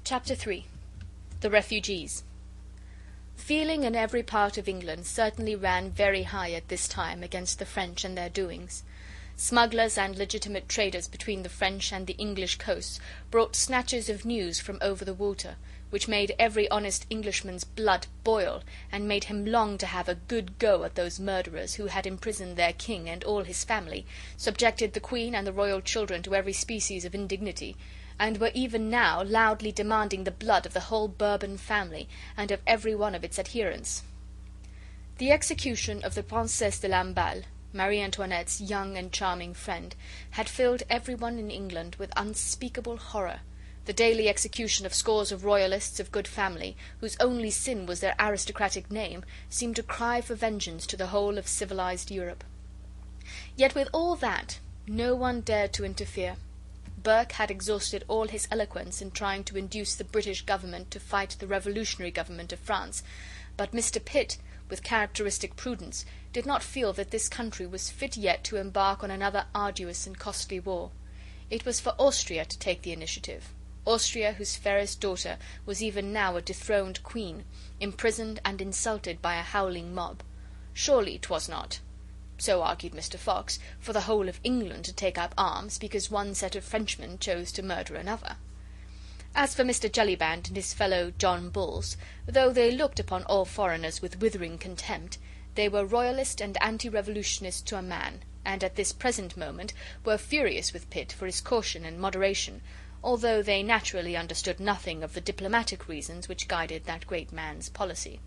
Chapter 3. The Refugees. Feeling in every part of England certainly ran very high at this time against the French and their doings. Smugglers and legitimate traders between the French and the English coasts brought snatches of news from over the water, which made every honest Englishman's blood boil, and made him long to have a good go at those murderers who had imprisoned their king and all his family, subjected the Queen and the royal children to every species of indignity, and were even now loudly demanding the blood of the whole Bourbon family, and of every one of its adherents. The execution of the Princesse de Lamballe, Marie Antoinette's young and charming friend, had filled every one in England with unspeakable horror. The daily execution of scores of royalists of good family, whose only sin was their aristocratic name, seemed to cry for vengeance to the whole of civilized Europe. Yet with all that, no one dared to interfere. Burke had exhausted all his eloquence in trying to induce the British government to fight the revolutionary government of France, but Mr. Pitt, with characteristic prudence, did not feel that this country was fit yet to embark on another arduous and costly war. It was for Austria to take the initiative. Austria, whose fairest daughter was even now a dethroned queen, imprisoned and insulted by a howling mob. Surely 'twas not, so argued Mr. Fox, for the whole of England to take up arms because one set of Frenchmen chose to murder another. As for Mr. Jellyband and his fellow John Bulls, though they looked upon all foreigners with withering contempt, they were royalist and anti-revolutionist to a man, and at this present moment were furious with Pitt for his caution and moderation, although they naturally understood nothing of the diplomatic reasons which guided that great man's policy.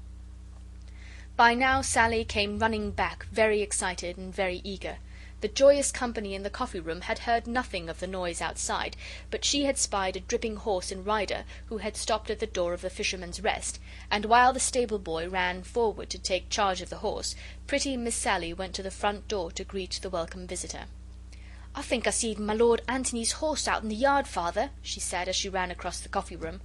By now Sally came running back, very excited and very eager. The joyous company in the coffee-room had heard nothing of the noise outside, but she had spied a dripping horse and rider who had stopped at the door of the Fisherman's Rest, and while the stable-boy ran forward to take charge of the horse, pretty Miss Sally went to the front door to greet the welcome visitor. "I think I seed my Lord Antony's horse out in the yard, father," she said, as she ran across the coffee-room.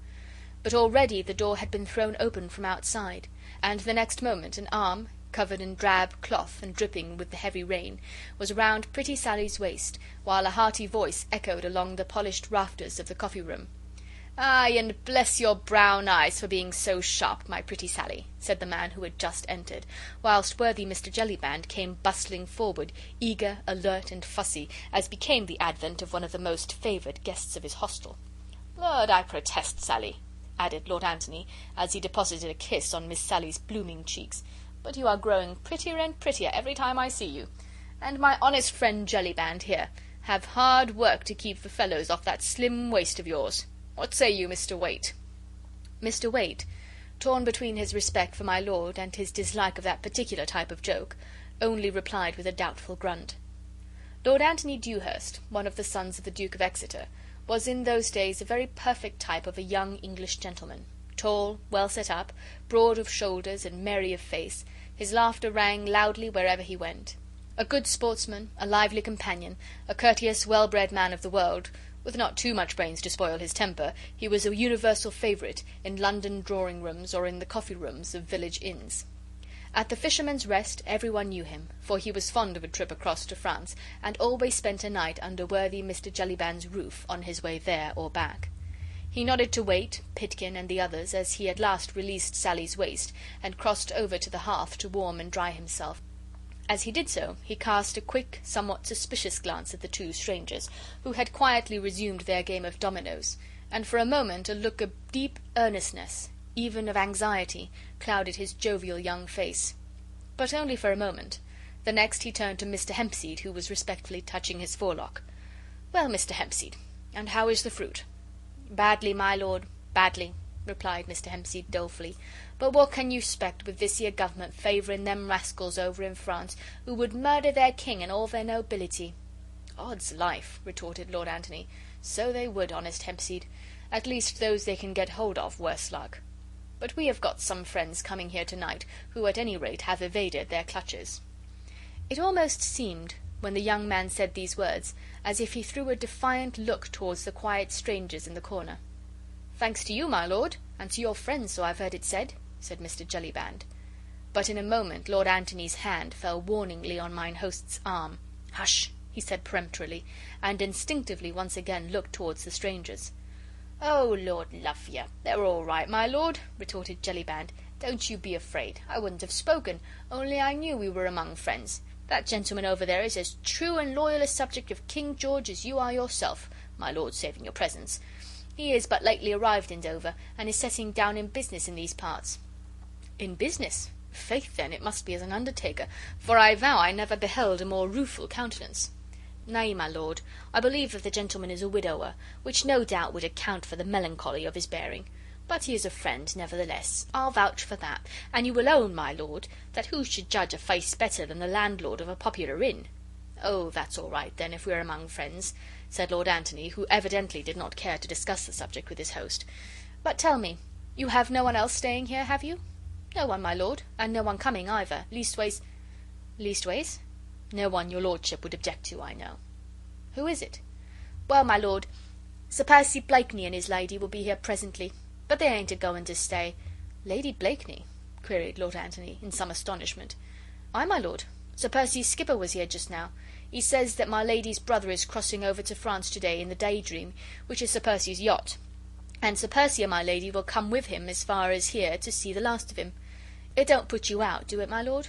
But already the door had been thrown open from outside, and the next moment an arm, covered in drab cloth and dripping with the heavy rain, was round pretty Sally's waist, while a hearty voice echoed along the polished rafters of the coffee-room. "Ay, and bless your brown eyes for being so sharp, my pretty Sally," said the man who had just entered, whilst worthy Mr. Jellyband came bustling forward, eager, alert, and fussy, as became the advent of one of the most favoured guests of his hostel. "Lord, I protest, Sally," added Lord Antony, as he deposited a kiss on Miss Sally's blooming cheeks, "but you are growing prettier and prettier every time I see you, and my honest friend Jellyband here have hard work to keep the fellows off that slim waist of yours. What say you, Mr. Waite?" Mr. Waite, torn between his respect for my lord and his dislike of that particular type of joke, only replied with a doubtful grunt. Lord Antony Dewhurst, one of the sons of the Duke of Exeter, was in those days a very perfect type of a young English gentleman. Tall, well set up, broad of shoulders, and merry of face, his laughter rang loudly wherever he went. A good sportsman, a lively companion, a courteous, well-bred man of the world, with not too much brains to spoil his temper, he was a universal favourite in London drawing-rooms or in the coffee-rooms of village inns. At the Fisherman's Rest everyone knew him, for he was fond of a trip across to France, and always spent a night under worthy Mr. Jellyband's roof on his way there or back. He nodded to Waite, Pitkin, and the others as he at last released Sally's waist, and crossed over to the hearth to warm and dry himself. As he did so, he cast a quick, somewhat suspicious glance at the two strangers, who had quietly resumed their game of dominoes, and for a moment a look of deep earnestness, even of anxiety, clouded his jovial young face. But only for a moment. The next he turned to Mr. Hempseed, who was respectfully touching his forelock. "Well, Mr. Hempseed, and how is the fruit?" "Badly, my lord, badly," replied Mr. Hempseed dolefully. "But what can you expect with this here government favouring them rascals over in France, who would murder their king and all their nobility?" "Odds life," retorted Lord Antony, "so they would, honest Hempseed. At least those they can get hold of, worse luck. But we have got some friends coming here tonight who at any rate have evaded their clutches." It almost seemed, when the young man said these words, as if he threw a defiant look towards the quiet strangers in the corner. "Thanks to you, my lord, and to your friends, so I've heard it said," said Mr. Jellyband. But in a moment Lord Antony's hand fell warningly on mine host's arm. "Hush!" he said peremptorily, and instinctively once again looked towards the strangers. "Oh, Lord love you, they're all right, my lord," retorted Jellyband. "Don't you be afraid. I wouldn't have spoken, only I knew we were among friends. That gentleman over there is as true and loyal a subject of King George as you are yourself, my lord, saving your presence. He is but lately arrived in Dover, and is setting down in business in these parts." "In business? Faith, then, it must be as an undertaker, for I vow I never beheld a more rueful countenance." "Nay, my lord, I believe that the gentleman is a widower, which no doubt would account for the melancholy of his bearing. But he is a friend, nevertheless, I'll vouch for that, and you will own, my lord, that who should judge a face better than the landlord of a popular inn?" "Oh, that's all right, then, if we're among friends," said Lord Anthony, who evidently did not care to discuss the subject with his host. "But tell me, you have no one else staying here, have you?" "No one, my lord, and no one coming either. Leastways—" "Leastways?" "No one your lordship would object to, I know." "Who is it?" "Well, my lord, Sir Percy Blakeney and his lady will be here presently, but they ain't a-going to stay." "Lady Blakeney?" queried Lord Anthony, in some astonishment. "Aye, my lord. Sir Percy's skipper was here just now. He says that my lady's brother is crossing over to France today in the Daydream, which is Sir Percy's yacht, and Sir Percy and my lady will come with him as far as here to see the last of him. It don't put you out, do it, my lord?"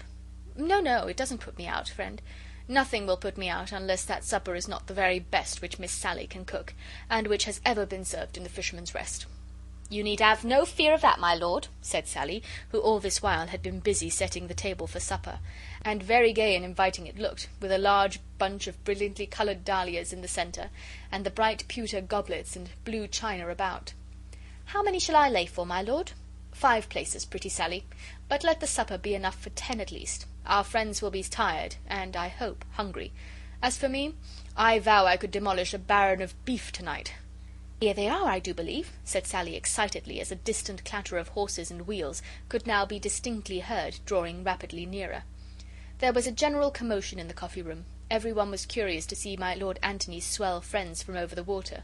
"No, no, it doesn't put me out, friend. Nothing will put me out unless that supper is not the very best which Miss Sally can cook, and which has ever been served in the Fisherman's Rest." "You need have no fear of that, my lord," said Sally, who all this while had been busy setting the table for supper, and very gay and inviting it looked, with a large bunch of brilliantly coloured dahlias in the centre, and the bright pewter goblets and blue china about. "How many shall I lay for, my lord?" "5 places, pretty Sally, but let the supper be enough for 10 at least. Our friends will be tired, and, I hope, hungry. As for me, I vow I could demolish a baron of beef tonight." "Here they are, I do believe," said Sally excitedly, as a distant clatter of horses and wheels could now be distinctly heard, drawing rapidly nearer. There was a general commotion in the coffee-room. Everyone was curious to see my Lord Anthony's swell friends from over the water.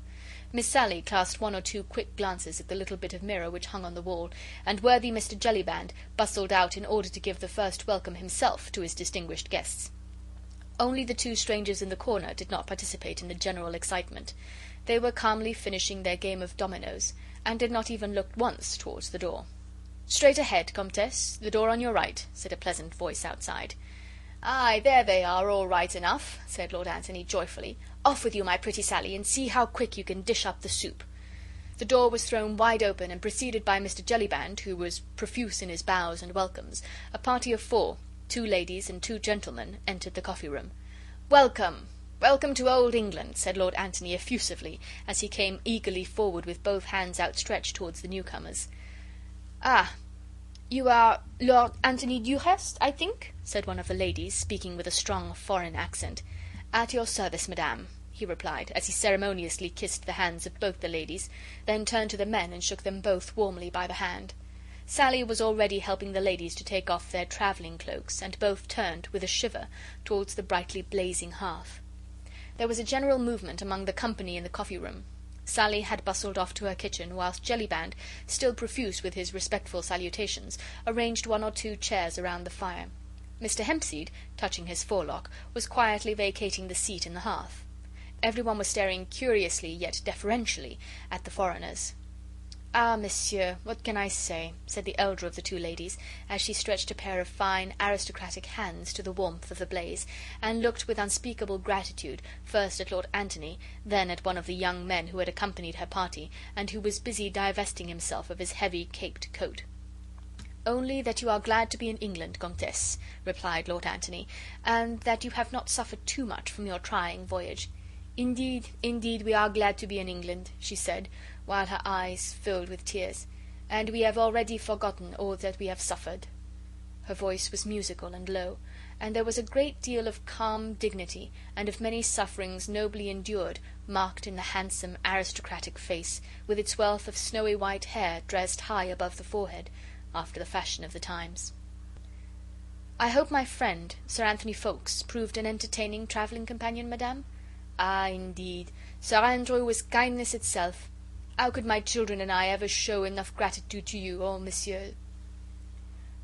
Miss Sally cast 1 or 2 quick glances at the little bit of mirror which hung on the wall, and worthy Mr. Jellyband bustled out in order to give the first welcome himself to his distinguished guests. Only the 2 strangers in the corner did not participate in the general excitement. They were calmly finishing their game of dominoes, and did not even look once towards the door. "Straight ahead, Comtesse, the door on your right," said a pleasant voice outside. "Aye, there they are, all right enough," said Lord Anthony joyfully. "Off with you, my pretty Sally, and see how quick you can dish up the soup." The door was thrown wide open, and preceded by Mr. Jellyband, who was profuse in his bows and welcomes, a party of 4, 2 ladies and 2 gentlemen, entered the coffee-room. "Welcome, welcome to old England," said Lord Anthony effusively, as he came eagerly forward with both hands outstretched towards the newcomers. "Ah, you are Lord Anthony Dewhurst, I think?" said one of the ladies, speaking with a strong foreign accent. "At your service, madame," he replied, as he ceremoniously kissed the hands of both the ladies, then turned to the men and shook them both warmly by the hand. Sally was already helping the ladies to take off their travelling cloaks, and both turned, with a shiver, towards the brightly blazing hearth. There was a general movement among the company in the coffee-room. Sally had bustled off to her kitchen, whilst Jellyband, still profuse with his respectful salutations, arranged 1 or 2 chairs around the fire. Mr. Hempseed, touching his forelock, was quietly vacating the seat in the hearth. Everyone was staring curiously yet deferentially at the foreigners. "Ah, monsieur, what can I say?" said the elder of the 2 ladies, as she stretched a pair of fine aristocratic hands to the warmth of the blaze, and looked with unspeakable gratitude first at Lord Anthony, then at one of the young men who had accompanied her party, and who was busy divesting himself of his heavy caped coat. "Only that you are glad to be in England, Comtesse," replied Lord Anthony, "and that you have not suffered too much from your trying voyage." "Indeed, indeed, we are glad to be in England," she said, while her eyes filled with tears, "and we have already forgotten all that we have suffered." Her voice was musical and low, and there was a great deal of calm dignity, and of many sufferings nobly endured, marked in the handsome aristocratic face, with its wealth of snowy white hair dressed high above the forehead, after the fashion of the times. "I hope my friend, Sir Anthony Ffoulkes, proved an entertaining travelling companion, madame?" "Ah, indeed, Sir Andrew was kindness itself. How could my children and I ever show enough gratitude to you, oh, monsieur?"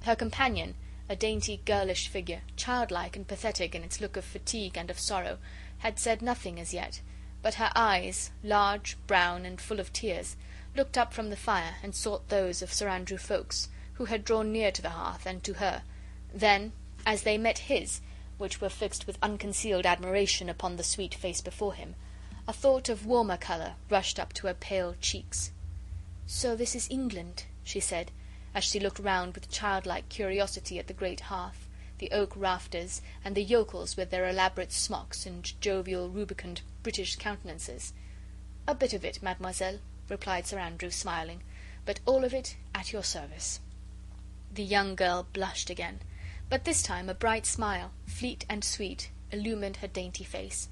Her companion, a dainty girlish figure, childlike and pathetic in its look of fatigue and of sorrow, had said nothing as yet, but her eyes, large, brown, and full of tears, looked up from the fire and sought those of Sir Andrew Ffoulkes, who had drawn near to the hearth and to her. Then, as they met his, which were fixed with unconcealed admiration upon the sweet face before him, a thought of warmer colour rushed up to her pale cheeks. "So this is England," she said, as she looked round with childlike curiosity at the great hearth, the oak rafters, and the yokels with their elaborate smocks and jovial rubicund British countenances. "A bit of it, mademoiselle," replied Sir Andrew, smiling, "but all of it at your service." The young girl blushed again, but this time a bright smile, fleet and sweet, illumined her dainty face.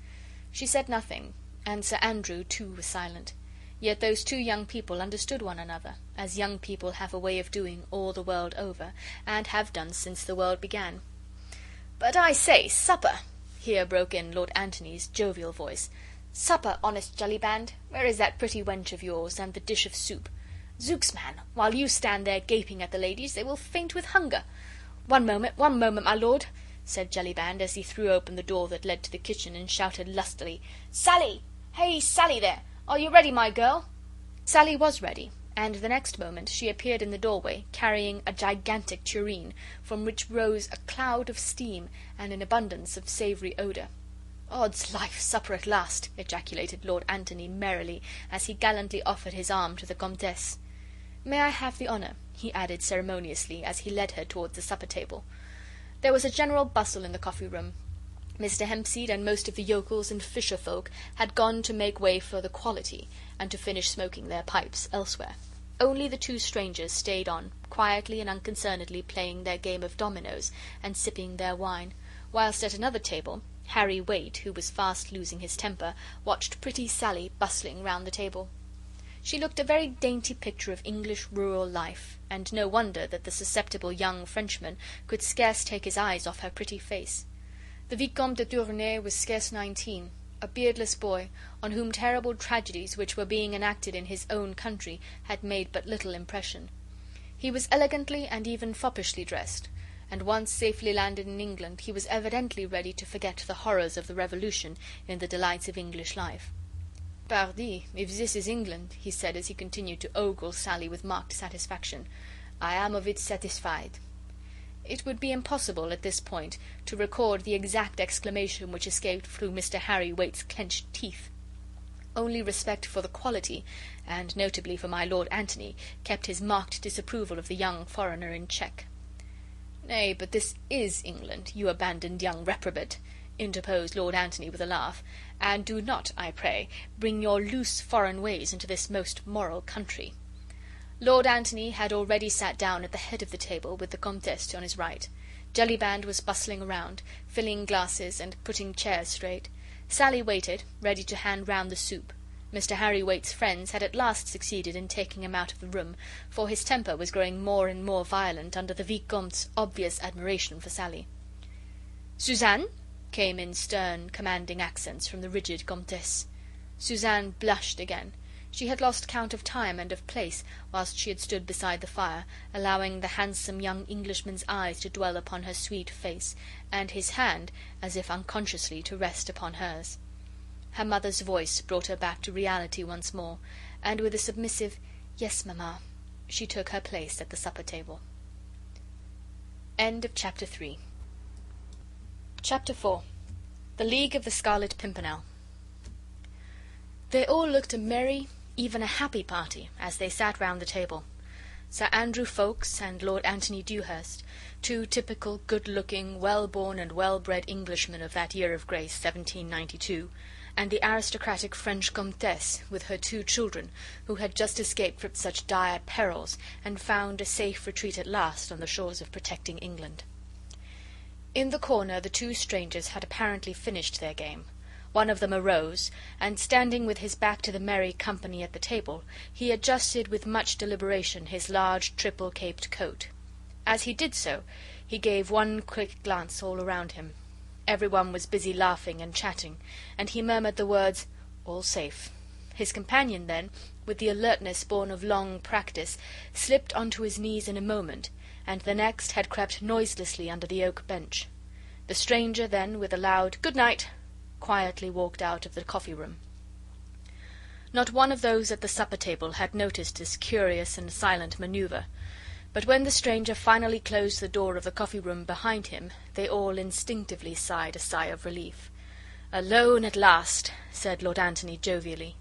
She said nothing, and Sir Andrew too was silent. Yet those two young people understood one another, as young people have a way of doing all the world over, and have done since the world began. "But I say, supper!" here broke in Lord Antony's jovial voice. "Supper, honest Jellyband! Where is that pretty wench of yours, and the dish of soup? Zooks, man, while you stand there gaping at the ladies, they will faint with hunger." One moment, my lord," said Jellyband, as he threw open the door that led to the kitchen, and shouted lustily, "Sally! Hey, Sally there! Are you ready, my girl?" Sally was ready, and the next moment she appeared in the doorway, carrying a gigantic tureen, from which rose a cloud of steam and an abundance of savoury odour. "Odds life, supper at last!" ejaculated Lord Antony merrily, as he gallantly offered his arm to the Comtesse. "May I have the honour?" he added ceremoniously, as he led her towards the supper table. There was a general bustle in the coffee room. Mr. Hempseed and most of the yokels and fisher folk had gone to make way for the quality, and to finish smoking their pipes elsewhere. Only the two strangers stayed on, quietly and unconcernedly playing their game of dominoes and sipping their wine, whilst at another table Harry Waite, who was fast losing his temper, watched pretty Sally bustling round the table. She looked a very dainty picture of English rural life, and no wonder that the susceptible young Frenchman could scarce take his eyes off her pretty face. The Vicomte de Tournay was scarce 19, a beardless boy, on whom terrible tragedies which were being enacted in his own country had made but little impression. He was elegantly and even foppishly dressed, and once safely landed in England he was evidently ready to forget the horrors of the Revolution in the delights of English life. "Pardi, if this is England," he said, as he continued to ogle Sally with marked satisfaction, "I am of it satisfied." It would be impossible at this point to record the exact exclamation which escaped through Mr. Harry Waite's clenched teeth. Only respect for the quality, and notably for my Lord Antony, kept his marked disapproval of the young foreigner in check. "Nay, but this is England, you abandoned young reprobate," interposed Lord Antony with a laugh, "and do not, I pray, bring your loose foreign ways into this most moral country." Lord Antony had already sat down at the head of the table, with the Comtesse on his right. Jellyband was bustling around, filling glasses and putting chairs straight. Sally waited, ready to hand round the soup. Mr. Harry Waite's friends had at last succeeded in taking him out of the room, for his temper was growing more and more violent under the Vicomte's obvious admiration for Sally. "Suzanne?" came in stern, commanding accents from the rigid Comtesse. Suzanne blushed again. She had lost count of time and of place whilst she had stood beside the fire, allowing the handsome young Englishman's eyes to dwell upon her sweet face, and his hand, as if unconsciously, to rest upon hers. Her mother's voice brought her back to reality once more, and with a submissive "Yes, mamma," she took her place at the supper table. End of Chapter 3. Chapter 4. The League of the Scarlet Pimpernel. They all looked a merry, even a happy party, as they sat round the table. Sir Andrew Ffoulkes and Lord Anthony Dewhurst, two typical, good-looking, well-born and well-bred Englishmen of that year of grace, 1792, and the aristocratic French Comtesse, with her two children, who had just escaped from such dire perils, and found a safe retreat at last on the shores of protecting England. In the corner the two strangers had apparently finished their game. One of them arose, and standing with his back to the merry company at the table, he adjusted with much deliberation his large triple-caped coat. As he did so, he gave one quick glance all around him. Everyone was busy laughing and chatting, and he murmured the words, "All safe." His companion then, with the alertness born of long practice, slipped onto his knees in a moment, and the next had crept noiselessly under the oak bench. The stranger then, with a loud "Good night," quietly walked out of the coffee-room. Not one of those at the supper table had noticed this curious and silent manoeuvre, but when the stranger finally closed the door of the coffee room behind him, they all instinctively sighed a sigh of relief. "Alone at last," said Lord Anthony jovially.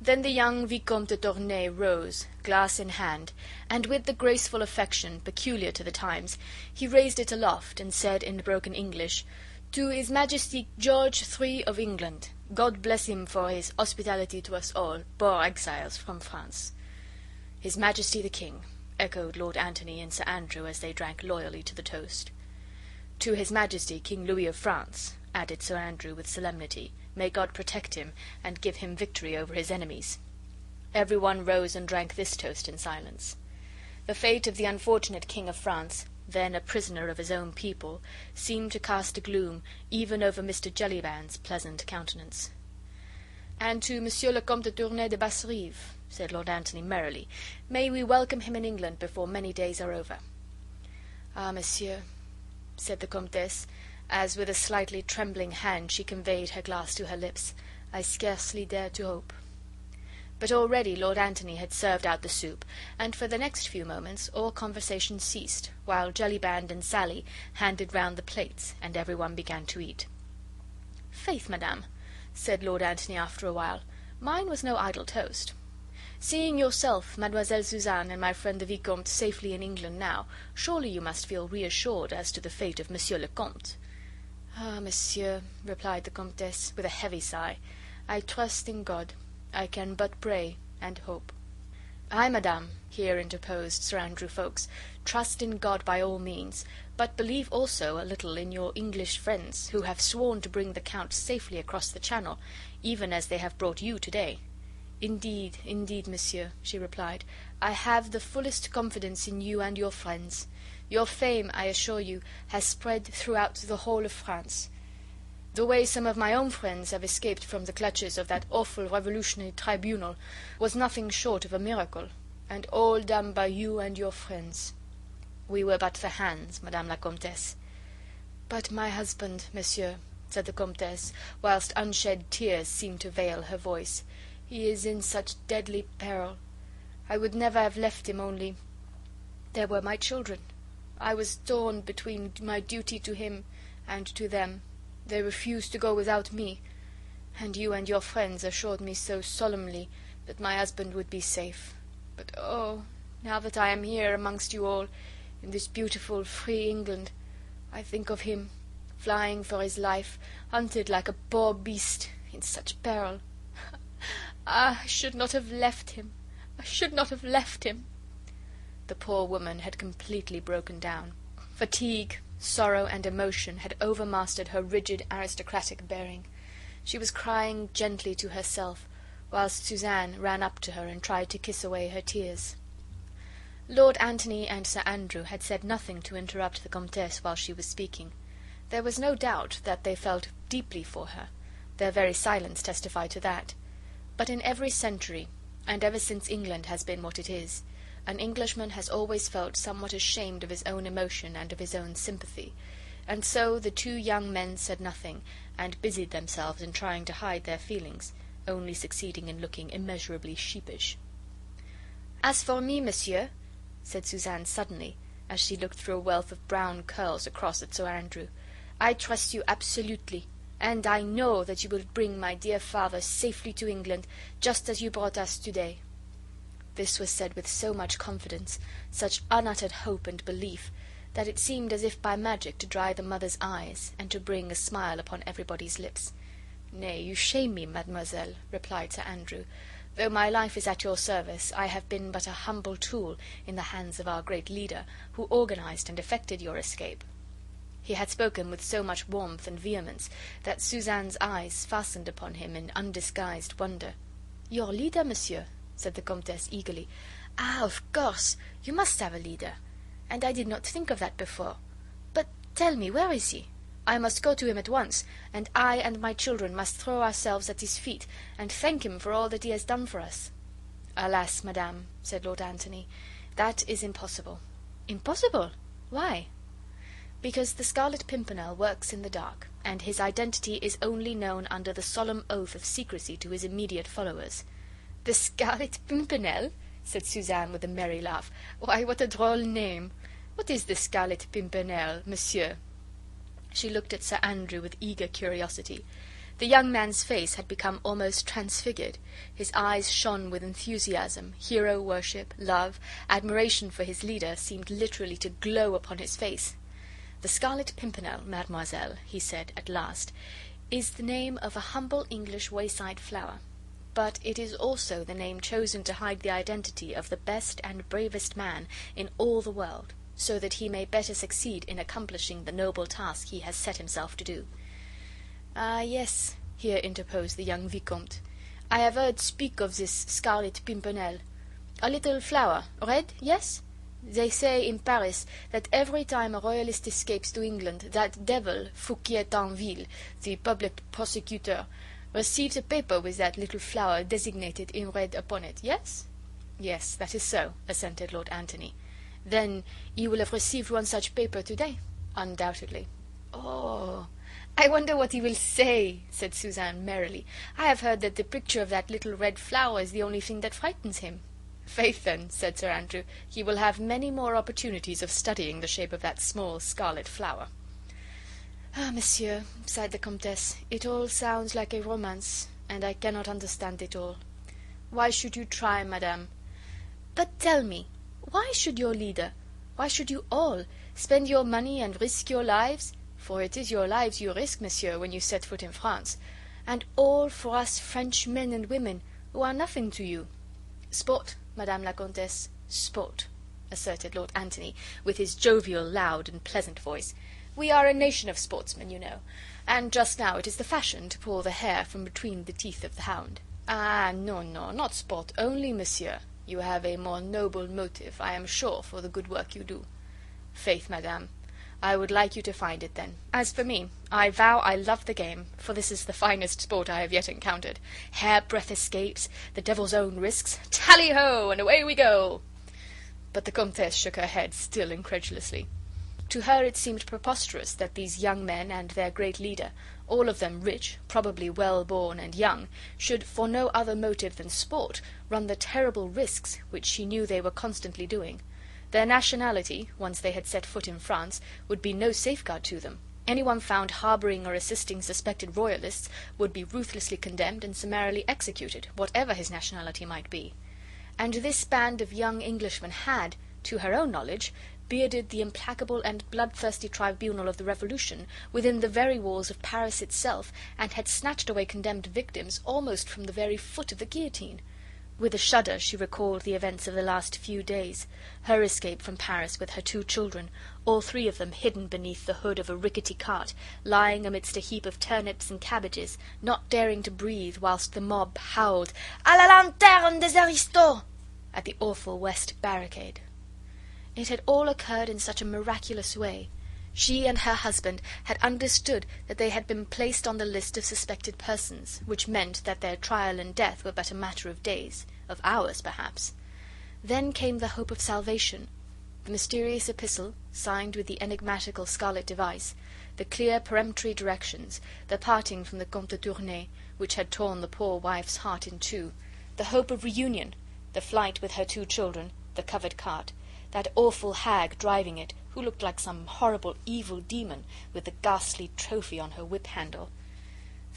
Then the young Vicomte de Tournay rose, glass in hand, and with the graceful affection peculiar to the times, he raised it aloft and said in broken English, "To His Majesty George III of England. God bless him for his hospitality to us all, poor exiles from France." "His Majesty the King," echoed Lord Anthony and Sir Andrew as they drank loyally to the toast. "To His Majesty King Louis of France," added Sir Andrew with solemnity. "May God protect him and give him victory over his enemies." Every one rose and drank this toast in silence. The fate of the unfortunate King of France, then a prisoner of his own people, seemed to cast a gloom even over Mr. Jellyband's pleasant countenance. "And to Monsieur le Comte de Tournay de Basserive," said Lord Anthony merrily. "May we welcome him in England before many days are over." "Ah, monsieur," said the Comtesse, as with a slightly trembling hand she conveyed her glass to her lips, "I scarcely dare to hope." But already Lord Anthony had served out the soup, and for the next few moments all conversation ceased, while Jellyband and Sally handed round the plates, and every one began to eat. "Faith, madame," said Lord Anthony after a while, "mine was no idle toast. Seeing yourself, Mademoiselle Suzanne, and my friend the Vicomte safely in England now, surely you must feel reassured as to the fate of Monsieur le Comte." "Ah, monsieur," replied the Comtesse, with a heavy sigh, "I trust in God. I can but pray and hope." "Aye, madame," here interposed Sir Andrew Ffoulkes, "trust in God by all means, but believe also a little in your English friends, who have sworn to bring the Count safely across the Channel, even as they have brought you today." "Indeed, indeed, monsieur," she replied, "I have the fullest confidence in you and your friends. Your fame, I assure you, has spread throughout the whole of France. The way some of my own friends have escaped from the clutches of that awful revolutionary tribunal was nothing short of a miracle, and all done by you and your friends. We were but the hands, Madame la Comtesse." "But my husband, monsieur," said the Comtesse, whilst unshed tears seemed to veil her voice, "he is in such deadly peril. I would never have left him, only there were my children. I was torn between my duty to him and to them. They refused to go without me, and you and your friends assured me so solemnly that my husband would be safe. But oh, now that I am here amongst you all, in this beautiful, free England, I think of him, flying for his life, hunted like a poor beast, in such peril. Ah, I should not have left him. I should not have left him." The poor woman had completely broken down. Fatigue, sorrow, and emotion had overmastered her rigid aristocratic bearing. She was crying gently to herself, whilst Suzanne ran up to her and tried to kiss away her tears. Lord Anthony and Sir Andrew had said nothing to interrupt the Comtesse while she was speaking. There was no doubt that they felt deeply for her. Their very silence testified to that. But in every century, and ever since England has been what it is, an Englishman has always felt somewhat ashamed of his own emotion and of his own sympathy, and so the two young men said nothing, and busied themselves in trying to hide their feelings, only succeeding in looking immeasurably sheepish. "As for me, monsieur," said Suzanne suddenly, as she looked through a wealth of brown curls across at Sir Andrew, "I trust you absolutely, and I know that you will bring my dear father safely to England, just as you brought us today." This was said with so much confidence, such unuttered hope and belief, that it seemed as if by magic to dry the mother's eyes, and to bring a smile upon everybody's lips. "Nay, you shame me, mademoiselle," replied Sir Andrew. "Though my life is at your service, I have been but a humble tool in the hands of our great leader, who organized and effected your escape." He had spoken with so much warmth and vehemence that Suzanne's eyes fastened upon him in undisguised wonder. "Your leader, monsieur?" said the Comtesse eagerly. "Ah, of course, you must have a leader, and I did not think of that before. But tell me, where is he? I must go to him at once, and I and my children must throw ourselves at his feet and thank him for all that he has done for us." "Alas, madame," said Lord Anthony, "that is impossible." "Impossible? Why?" "Because the Scarlet Pimpernel works in the dark, and his identity is only known under the solemn oath of secrecy to his immediate followers. The Scarlet Pimpernel? Said Suzanne with a merry laugh. Why, what a droll name! What is the Scarlet Pimpernel, monsieur? She looked at Sir Andrew with eager curiosity. The young man's face had become almost transfigured. His eyes shone with enthusiasm, hero worship, love, admiration for his leader seemed literally to glow upon his face. The Scarlet Pimpernel, mademoiselle, he said at last, is the name of a humble English wayside flower, but it is also the name chosen to hide the identity of the best and bravest man in all the world, so that he may better succeed in accomplishing the noble task he has set himself to do. Ah, yes, here interposed the young Vicomte. I have heard speak of this Scarlet Pimpernel. A little flower, red, yes? They say in Paris that every time a royalist escapes to England, that devil, Fouquier-Tinville, the public prosecutor, receives a paper with that little flower designated in red upon it, yes? Yes, that is so, assented Lord Anthony. Then you will have received one such paper today? Undoubtedly. Oh, I wonder what he will say, said Suzanne merrily. I have heard that the picture of that little red flower is the only thing that frightens him. Faith, then, said Sir Andrew, he will have many more opportunities of studying the shape of that small scarlet flower. Ah, monsieur, sighed the Comtesse, it all sounds like a romance, and I cannot understand it all. Why should you try, madame? But tell me, why should your leader, why should you all, spend your money and risk your lives, for it is your lives you risk, monsieur, when you set foot in France, and all for us French men and women, who are nothing to you? Sport, Madame la Comtesse, sport, asserted Lord Anthony, with his jovial, loud, and pleasant voice. We are a nation of sportsmen, you know, and just now it is the fashion to pull the hair from between the teeth of the hound. Ah, no, no, not sport only, monsieur. You have a more noble motive, I am sure, for the good work you do. Faith, madame, I would like you to find it, then. As for me, I vow I love the game, for this is the finest sport I have yet encountered. Hairbreadth escapes, the devil's own risks, tally-ho, and away we go! But the Comtesse shook her head, still incredulously. To her it seemed preposterous that these young men and their great leader, all of them rich, probably well-born and young, should, for no other motive than sport, run the terrible risks which she knew they were constantly doing. Their nationality, once they had set foot in France, would be no safeguard to them. Anyone found harbouring or assisting suspected royalists would be ruthlessly condemned and summarily executed, whatever his nationality might be. And this band of young Englishmen had, to her own knowledge, bearded the implacable and bloodthirsty tribunal of the Revolution within the very walls of Paris itself, and had snatched away condemned victims almost from the very foot of the guillotine. With a shudder she recalled the events of the last few days, her escape from Paris with her 2 children, all 3 of them hidden beneath the hood of a rickety cart, lying amidst a heap of turnips and cabbages, not daring to breathe, whilst the mob howled "A la lanterne des aristos!" at the awful West Barricade. It had all occurred in such a miraculous way. She and her husband had understood that they had been placed on the list of suspected persons, which meant that their trial and death were but a matter of days, of hours perhaps. Then came the hope of salvation, the mysterious epistle, signed with the enigmatical scarlet device, the clear peremptory directions, the parting from the Comte de Tournay, which had torn the poor wife's heart in 2, the hope of reunion, the flight with her 2 children, the covered cart, that awful hag driving it, who looked like some horrible evil demon, with the ghastly trophy on her whip-handle.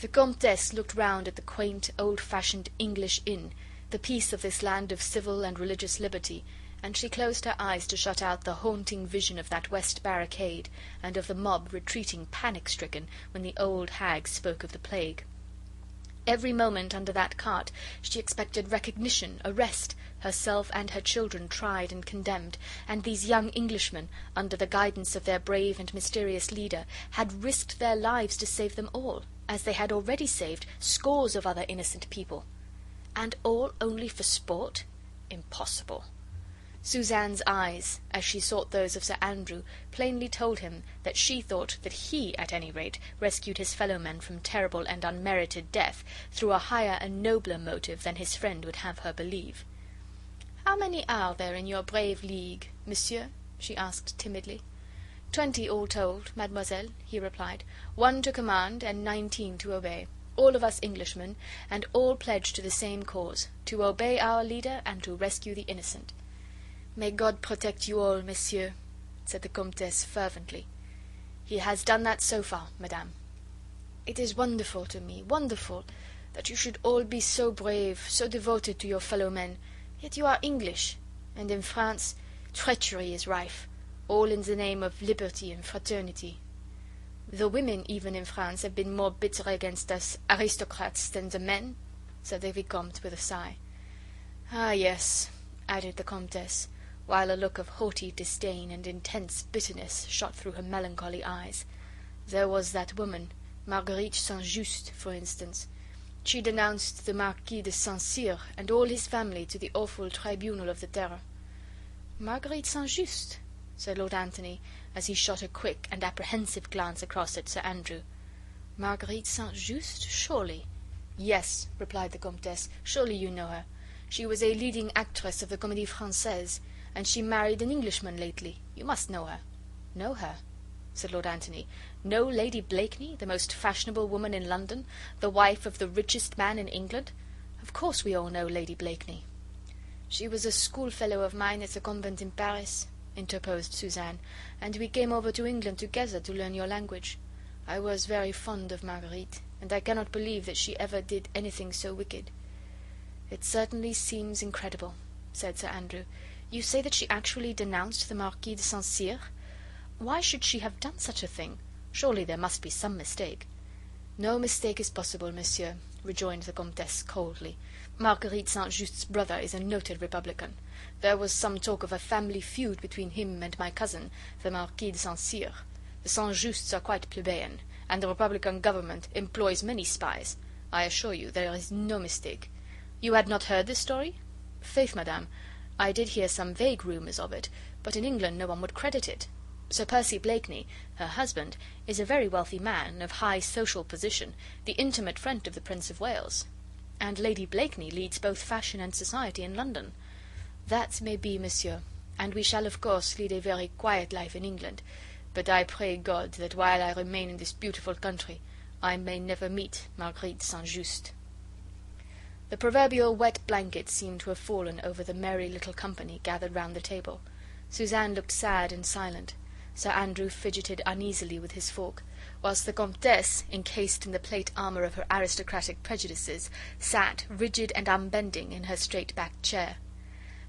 The Comtesse looked round at the quaint, old-fashioned English inn, the peace of this land of civil and religious liberty, and she closed her eyes to shut out the haunting vision of that West Barricade, and of the mob retreating panic-stricken when the old hag spoke of the plague. Every moment under that cart she expected recognition, arrest, herself and her children tried and condemned, and these young Englishmen, under the guidance of their brave and mysterious leader, had risked their lives to save them all, as they had already saved scores of other innocent people. And all only for sport? Impossible. Suzanne's eyes, as she sought those of Sir Andrew, plainly told him that she thought that he, at any rate, rescued his fellow-men from terrible and unmerited death through a higher and nobler motive than his friend would have her believe. "How many are there in your brave league, monsieur?" she asked timidly. 20 all told, mademoiselle, he replied. 1 to command and 19 to obey. all of us Englishmen, and all pledged to the same cause, to obey our leader and to rescue the innocent." "May God protect you all, messieurs," said the Comtesse fervently. "He has done that so far, madame." "It is wonderful to me, wonderful, that you should all be so brave, so devoted to your fellow men, yet you are English, and in France treachery is rife, all in the name of liberty and fraternity. The women even in France have been more bitter against us aristocrats than the men," said the Vicomte with a sigh. "Ah, yes," added the Comtesse, while a look of haughty disdain and intense bitterness shot through her melancholy eyes. "There was that woman, Marguerite St. Just, for instance. She denounced the Marquis de St. Cyr and all his family to the awful tribunal of the Terror." "Marguerite St. Just?" said Lord Anthony, as he shot a quick and apprehensive glance across at Sir Andrew. "Marguerite St. Just, surely?" "Yes," replied the Comtesse, "surely you know her. She was a leading actress of the Comédie Française, and she married an Englishman lately. You must know her." "Know her?" said Lord Anthony. "Know Lady Blakeney, the most fashionable woman in London, the wife of the richest man in England? Of course we all know Lady Blakeney." "She was a schoolfellow of mine at the convent in Paris," interposed Suzanne, "and we came over to England together to learn your language. I was very fond of Marguerite, and I cannot believe that she ever did anything so wicked." "It certainly seems incredible," said Sir Andrew. "You say that she actually denounced the Marquis de St. Cyr? Why should she have done such a thing? Surely there must be some mistake." "No mistake is possible, monsieur," rejoined the Comtesse coldly. "Marguerite St. Just's brother is a noted Republican. There was some talk of a family feud between him and my cousin, the Marquis de St. Cyr. The St. Justs are quite plebeian, and the Republican government employs many spies. I assure you there is no mistake. You had not heard this story?" "Faith, madame, I did hear some vague rumours of it, but in England no one would credit it. Sir Percy Blakeney, her husband, is a very wealthy man, of high social position, the intimate friend of the Prince of Wales. And Lady Blakeney leads both fashion and society in London." "That may be, monsieur, and we shall of course lead a very quiet life in England, but I pray God that while I remain in this beautiful country I may never meet Marguerite St. Just." The proverbial wet blanket seemed to have fallen over the merry little company gathered round the table. Suzanne looked sad and silent. Sir Andrew fidgeted uneasily with his fork, whilst the Comtesse, encased in the plate armour of her aristocratic prejudices, sat, rigid and unbending, in her straight-backed chair.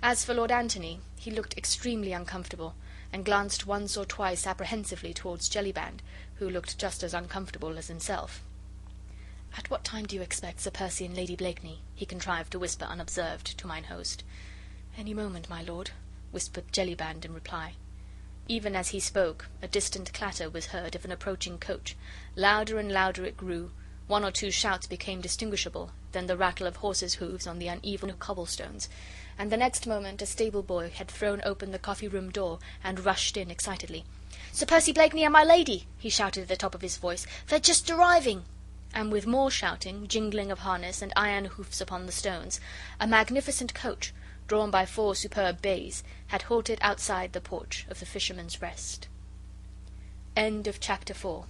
As for Lord Anthony, he looked extremely uncomfortable, and glanced once or twice apprehensively towards Jellyband, who looked just as uncomfortable as himself. "At what time do you expect Sir Percy and Lady Blakeney?" he contrived to whisper unobserved to mine host. "Any moment, my lord," whispered Jellyband in reply. Even as he spoke, a distant clatter was heard of an approaching coach. Louder and louder it grew. One or two shouts became distinguishable, then the rattle of horses' hoofs on the uneven cobblestones, and the next moment a stable boy had thrown open the coffee-room door and rushed in excitedly. "Sir Percy Blakeney and my lady!" he shouted at the top of his voice. "They're just arriving!" And with more shouting, jingling of harness, and iron hoofs upon the stones, a magnificent coach, drawn by 4 superb bays, had halted outside the porch of the Fisherman's Rest. End of chapter 4.